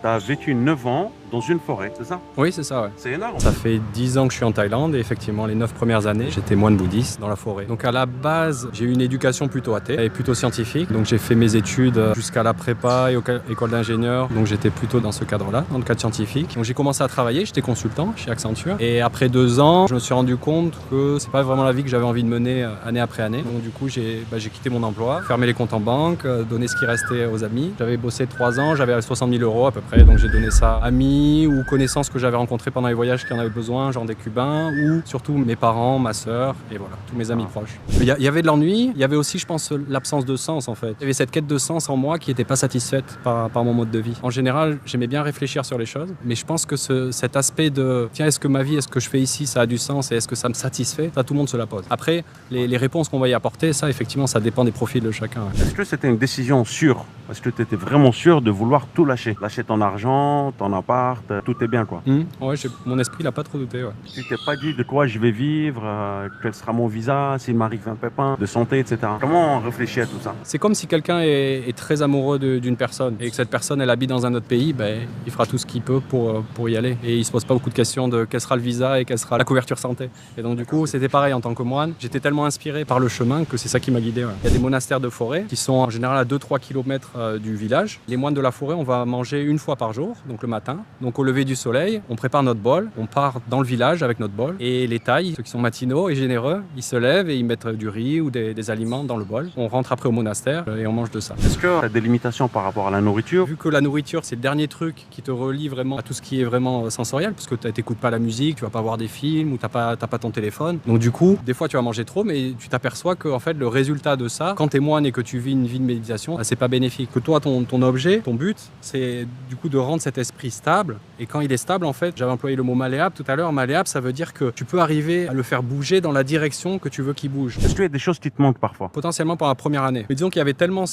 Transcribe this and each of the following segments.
Tu as vécu 9 ans dans une forêt, c'est ça? Oui, c'est ça, ouais. C'est énorme. Ça fait 10 ans que je suis en Thaïlande et effectivement, les 9 premières années, j'étais moine bouddhiste dans la forêt. Donc à la base, j'ai eu une éducation plutôt athée et plutôt scientifique. Donc j'ai fait mes études jusqu'à la prépa et école d'ingénieur. Donc j'étais plutôt dans ce cadre-là, dans le cadre scientifique. Donc j'ai commencé à travailler, j'étais consultant chez Accenture. Et après 2 ans, je me suis rendu compte que c'est pas vraiment la vie que j'avais envie de mener année après année. Donc du coup, j'ai quitté mon emploi, fermé les comptes en banque, donné ce qui restait aux amis. J'avais bossé 3 ans, j'avais 60 000 euros à peu près. Donc j'ai donné ça à amis ou connaissances que j'avais rencontrées pendant les voyages qui en avaient besoin, genre des Cubains, ou surtout mes parents, ma sœur, et voilà, tous mes amis proches. Il y avait de l'ennui, il y avait aussi, je pense, l'absence de sens en fait. Il y avait cette quête de sens en moi qui n'était pas satisfaite par mon mode de vie. En général, j'aimais bien réfléchir sur les choses, mais je pense que cet aspect de tiens, est-ce que ma vie, est-ce que je fais ici, ça a du sens et est-ce que ça me satisfait, ça tout le monde se la pose. Après, les réponses qu'on va y apporter, ça effectivement, ça dépend des profils de chacun. Est-ce que c'était une décision sûre? Est-ce que tu étais vraiment sûr de vouloir tout lâcher? Lâcher ton argent, ton appart, tout est bien quoi. Ouais, mon esprit n'a pas trop douté. Ouais. Tu t'es pas dit de quoi je vais vivre, quel sera mon visa, s'il m'arrive un pépin de santé, etc. Comment on réfléchit à tout ça? C'est comme si quelqu'un est très amoureux d'une personne et que cette personne elle habite dans un autre pays, il fera tout ce qu'il peut pour y aller. Et il se pose pas beaucoup de questions de quel sera le visa et quelle sera la couverture santé. Et donc du coup, c'était pareil en tant que moine. J'étais tellement inspiré par le chemin que c'est ça qui m'a guidé. Ouais. Il y a des monastères de forêt qui sont en général à 2-3 km du village. Les moines de la forêt, on va manger une fois par jour, donc le matin. Donc au lever du soleil, on prépare notre bol, on part dans le village avec notre bol. Et les Thaïs, ceux qui sont matinaux et généreux, ils se lèvent et ils mettent du riz ou des aliments dans le bol. On rentre après au monastère et on mange de ça. Est-ce que tu as des limitations par rapport à la nourriture? Vu que la nourriture, c'est le dernier truc qui te relie vraiment à tout ce qui est vraiment sensoriel, parce que tu n'écoutes pas la musique, tu vas pas voir des films ou tu n'as pas ton téléphone. Donc du coup, des fois tu vas manger trop, mais tu t'aperçois que en fait, le résultat de ça, quand tu es moine et que tu vis une vie de méditation, c'est pas bénéfique. Que toi, ton objet, ton but, c'est du coup de rendre cet esprit stable. Et quand il est stable, en fait, j'avais employé le mot malléable tout à l'heure. Malléable, ça veut dire que tu peux arriver à le faire bouger dans la direction que tu veux qu'il bouge. Est-ce qu'il y a des choses qui te manquent parfois? Potentiellement pour la première année. Mais disons qu'il y avait tellement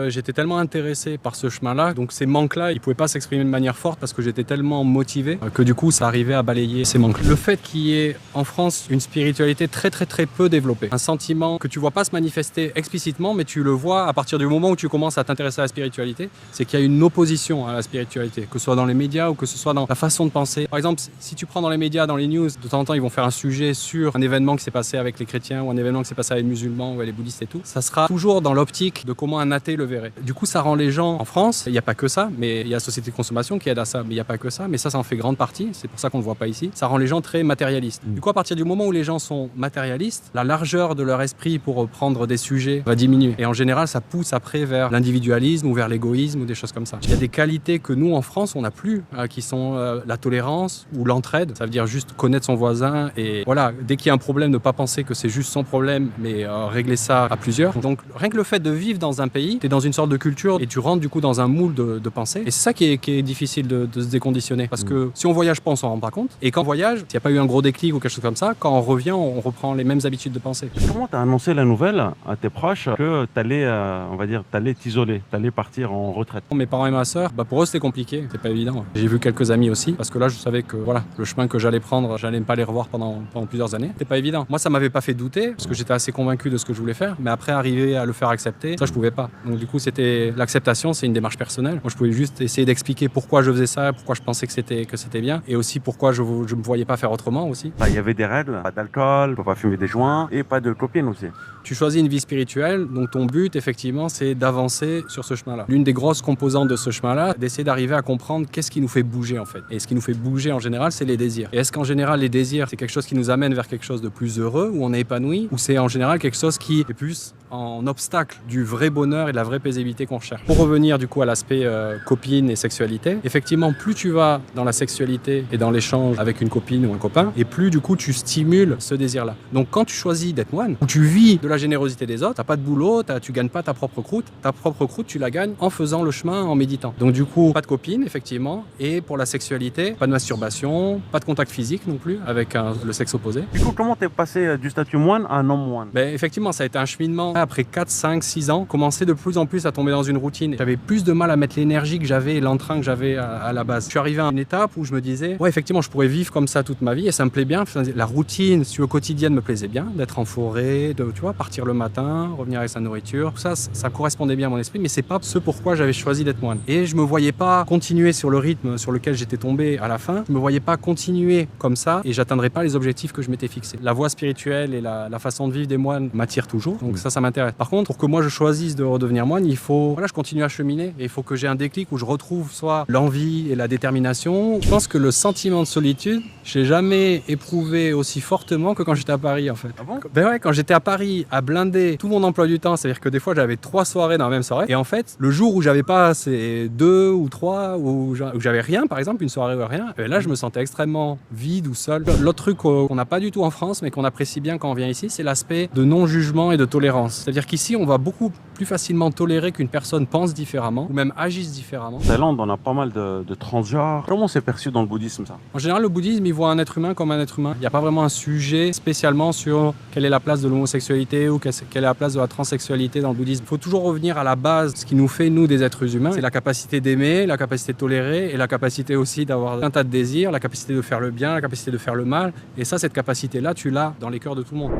j'étais tellement intéressé par ce chemin-là, donc ces manques-là, ils pouvaient pas s'exprimer de manière forte parce que j'étais tellement motivé que du coup, ça arrivait à balayer ces manques. Le fait qu'il y ait en France une spiritualité très très très peu développée, un sentiment que tu vois pas se manifester explicitement, mais tu le vois à partir du moment où tu commences à t'intéresser à la spiritualité, c'est qu'il y a une opposition à la spiritualité, que ce soit dans les médias ou que ce soit dans la façon de penser. Par exemple, si tu prends dans les médias, dans les news, de temps en temps, ils vont faire un sujet sur un événement qui s'est passé avec les chrétiens ou un événement qui s'est passé avec les musulmans ou avec les bouddhistes et tout, ça sera toujours dans l'optique de comment un athée le verrait. Du coup, ça rend les gens en France, il n'y a pas que ça, mais il y a la société de consommation qui aide à ça, mais il n'y a pas que ça, mais ça en fait grande partie, c'est pour ça qu'on ne le voit pas ici, ça rend les gens très matérialistes. Du coup, à partir du moment où les gens sont matérialistes, la largeur de leur esprit pour prendre des sujets va diminuer. Et en général, ça pousse après vers l'individualisme ou vers l'égoïsme ou des choses comme ça. Il y a des qualités que nous, en France, on n'a plus, qui sont la tolérance ou l'entraide. Ça veut dire juste connaître son voisin et voilà, dès qu'il y a un problème, ne pas penser que c'est juste son problème, mais régler ça à plusieurs. Donc rien que le fait de vivre dans un pays, tu es dans une sorte de culture et tu rentres du coup dans un moule de pensée. Et c'est ça qui est difficile de se déconditionner. Parce que si on voyage pas, on s'en rend pas compte. Et quand on voyage, s'il n'y a pas eu un gros déclic ou quelque chose comme ça, quand on revient, on reprend les mêmes habitudes de pensée. Comment tu as annoncé la nouvelle à tes proches que tu allais, on va dire, t'isoler, tu allais partir en retraite? Mes parents et ma sœur, pour eux c'était compliqué, c'est pas évident. J'ai vu quelques amis aussi, parce que là je savais que voilà, le chemin que j'allais prendre, j'allais pas les revoir pendant plusieurs années. C'était pas évident. Moi ça m'avait pas fait douter, parce que j'étais assez convaincu de ce que je voulais faire, mais après arriver à le faire accepter, ça je pouvais pas. Donc du coup c'était l'acceptation, c'est une démarche personnelle. Moi je pouvais juste essayer d'expliquer pourquoi je faisais ça, pourquoi je pensais que c'était bien, et aussi pourquoi je me voyais pas faire autrement aussi. Il y avait des règles, pas d'alcool, faut pas fumer des joints, et pas de copines aussi. Tu choisis une vie spirituelle, donc ton but effectivement c'est d'avancer sur ce chemin-là. L'une des grosses composantes de ce chemin-là, d'essayer d'arriver à comprendre qu'est-ce qui nous fait bouger en fait. Et ce qui nous fait bouger en général, c'est les désirs. Et est-ce qu'en général les désirs, c'est quelque chose qui nous amène vers quelque chose de plus heureux, où on est épanoui, ou c'est en général quelque chose qui est plus en obstacle du vrai bonheur et de la vraie paisibilité qu'on cherche. Pour revenir du coup à l'aspect copine et sexualité, effectivement plus tu vas dans la sexualité et dans l'échange avec une copine ou un copain, et plus du coup tu stimules ce désir-là. Donc quand tu choisis d'être moine, où tu vis de la générosité des autres, t'as pas de boulot, tu gagnes pas ta propre croûte tu la gagnes en faisant le chemin, en méditant. Donc du coup, pas de copine effectivement, et pour la sexualité, pas de masturbation, pas de contact physique non plus avec le sexe opposé. Du coup, comment t'es passé du statut moine à un homme moine? Ben, effectivement, ça a été un cheminement. Après 4, 5, 6 ans, commençait de plus en plus à tomber dans une routine. J'avais plus de mal à mettre l'énergie que j'avais et l'entrain que j'avais à la base. Je suis arrivé à une étape où je me disais, ouais, effectivement, je pourrais vivre comme ça toute ma vie et ça me plaît bien. La routine, si au quotidien, me plaisait bien, d'être en forêt, de, tu vois, partir le matin, revenir avec sa nourriture. Tout ça, ça correspondait bien à mon esprit, mais c'est pas ce pourquoi j'avais choisi d'être moine. Et je me voyais pas continuer sur le rythme sur lequel j'étais tombé à la fin. Je me voyais pas continuer comme ça et j'atteindrais pas les objectifs que je m'étais fixés. La voie spirituelle et la façon de vivre des moines m'attirent toujours, donc ça m'intéresse. Par contre, pour que moi je choisisse de redevenir moine, il faut, voilà, je continue à cheminer et il faut que j'ai un déclic où je retrouve soit l'envie et la détermination. Je pense que le sentiment de solitude, je l'ai jamais éprouvé aussi fortement que quand j'étais à Paris en fait. Ah bon? Ben ouais, quand j'étais à Paris à blinder tout mon emploi du temps, c'est-à-dire que des fois j'avais 3 soirées dans la même soirée et en fait, le jour où j'avais pas ces 2 ou 3 où j'avais rien, par exemple une soirée ou rien, et là je me sentais extrêmement vide ou seul. L'autre truc qu'on n'a pas du tout en France mais qu'on apprécie bien quand on vient ici, c'est l'aspect de non-jugement et de tolérance. C'est-à-dire qu'ici on va beaucoup plus facilement tolérer qu'une personne pense différemment ou même agisse différemment. En Thaïlande, on a pas mal de transgenres. Comment c'est perçu dans le bouddhisme ça? En général, le bouddhisme, il voit un être humain comme un être humain. Il n'y a pas vraiment un sujet spécialement sur quelle est la place de l'homosexualité ou quelle est la place de la transsexualité dans le bouddhisme. Il faut toujours revenir à la base, ce qui nous fait, nous, des êtres humains. C'est la capacité d'aimer, la capacité de tolérer et la capacité aussi d'avoir un tas de désirs, la capacité de faire le bien, la capacité de faire le mal. Et ça, cette capacité-là, tu l'as dans les cœurs de tout le monde.